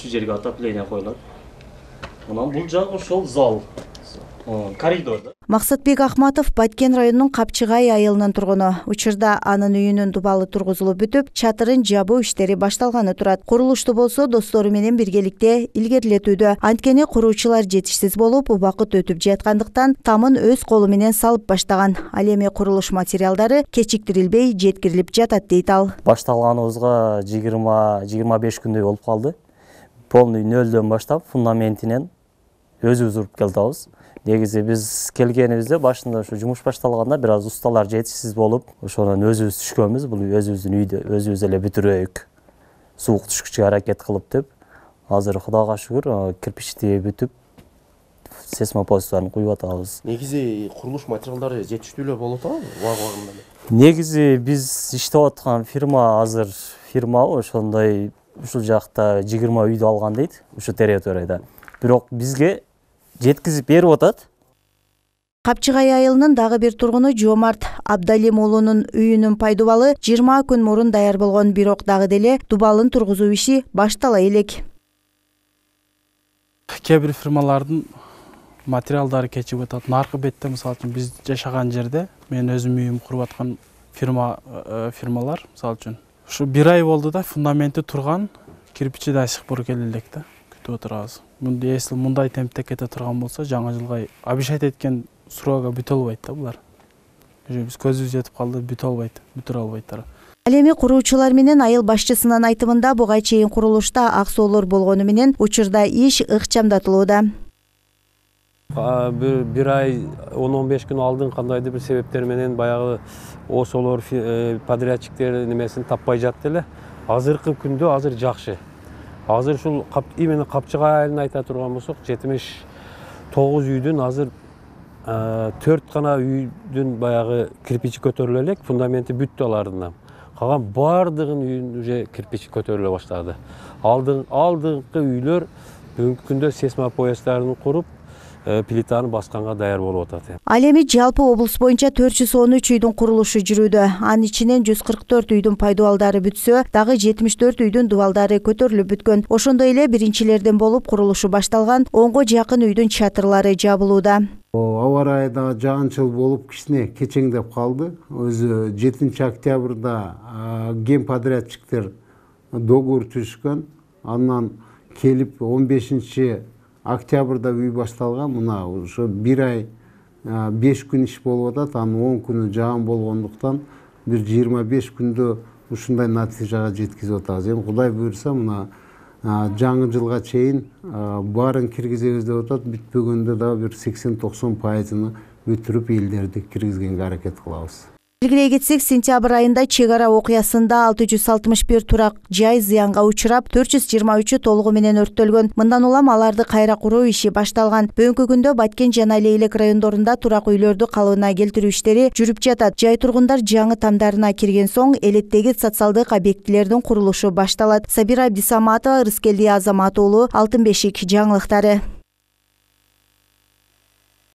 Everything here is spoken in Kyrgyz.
Şu жерге отопление коюлат. Анан бул жак ошол зал. Коридорда. Максатбек Ахматов Баткен районунун Капчыгай айылынын тургуну. Учурда анын үйүнүн дубалы тургузулуп бүтүп, чатырын жабуу иштери башталганы турат. Курулушту болсо достору менен биргеликте илгерилетүүдө. Анткени куруучулар жетишсиз болуп, убакыт өтүп жаткандыктан тамын өз колу менен салып баштаган. Ал эми курулуш материалдары кечиктирилбей жеткирилип жатат дейт ал. Башталганыбызга 20-25 күндөй болуп калды. Полный нөлдөн баштап фундаментинен өзүбүз уруп келдибиз. Негизи биз келгенибизде башында ушу жумуш башталганда бир аз усталар жетишсиз болуп, ошондон өзүбүз түшкөнбүз. Бул өзүбүздүн үйдө өзүбүз эле бүтүрөйүк. Суук түшкүчкө аракет кылып деп. Азыр Кудайга шүгүр, кирпичти бүтүп, сейсмопостарын куюп атабыз. Негизи курулуш материалдары жетиштүү эле болуп атабы? Убагында. Негизи биз иштеп аткан фирма азыр ошондой ушул жакта 20 үйдү алган дейт, ушу территорияда. Бирок бизге жеткизип берип атат. Капчыгай айылынын дагы бир тургуну Жомарт Абдалим уулунун үйүнүн пайдубалы 20 күн мурун даяр болгон, бирок дагы деле дубалын тургузуу иши баштала элек. Кээ бир фирмалардын материалдары кечип атат. Наркы бетте мисалы үчүн биз жашаган жерде мен өзүм үйүм куруп аткан фирмалар мисалы үчүн ушу 1 ай болду да фундаменти турган, кирпичи да сыпыр келе элек да. Күтүп отурабыз. Если мындай темпте кете турган болсо, жаңы жылга обещать эткен сроога бүтө албайт да булар. Биз көзүбүз жетип калды, бүтүрө албайттар. Ал эми куруучулар менен айыл башчысынын айтымында буга чейин курулушта аксоолор болгону менен учурда иш ыкчамдатылууда. Bir ay 10-15 gün aldın kandaydı bir sebepler menен баягы осолор подрядчиктер немесин таппай жатты эле. Азыркы күндө азыр жакшы. Азыр ушул именно Капчыгай айылын айта турган болсок 79 үйдүн азыр 4 гана үйдүн баягы кирпичи көтөрүлө элек, фундаменти бүттү алардын. Калган бардыгын үйүн уже кирпичи көтөрүлө баштады. Алдыңкы үйлөр бүгүнкү күндө сейсмопоястарын куруп, плитаны басканга даяр болуп атат. Ал эми жалпы облус боюнча 413 үйдүн курулушу жүрүүдө. Анын ичинен 144 үйдүн пайдубалдары бүтсө, дагы 74 үйдүн дубалдары көтөрүлүп бүткөн. Ошондой эле биринчилерден болуп курулушу башталган 10го жакын үйдүн чатырлары жабылууда. Аба ырайы да жаанчыл болуп кичине кечеңдеп калды. Өзү 7 октябрда ген подрядчиктер договор түзүшкөн. Андан келип 15 октябрда үй башталган. Мына ошо 1 ай 5 күн иш болуп атат. Анын 10 күнү жаан болгондуктан бир 25 күндө ушундай натыйжага жеткизип атабыз. Эми Кудай буйрса мына жаңы жылга чейин баарын киргизебиз деп атат. Бүтпөгөндө да бир 80-90% бүтүрүп элдерди киргизгенге аракет кылабыз. Белгилей кетсек, сентябрь айында чек ара окуясында 661 турак жай зыянга учурап, 423 толугу менен өрттөлгөн. Мындан улам аларды кайра куруу иши башталган. Бүгүнкү күндө Баткен жана Лейлек райондорунда турак үйлөрдү калыбына келтирүү иштери жүрүп жатат. Жай тургундар жаңы тамдарына кирген соң, элеттеги социалдык объектилердин курулушу башталат. Сабира Абдисаматова, Рыскелди Азамат уулу, Алтын бешик жаңылыктары.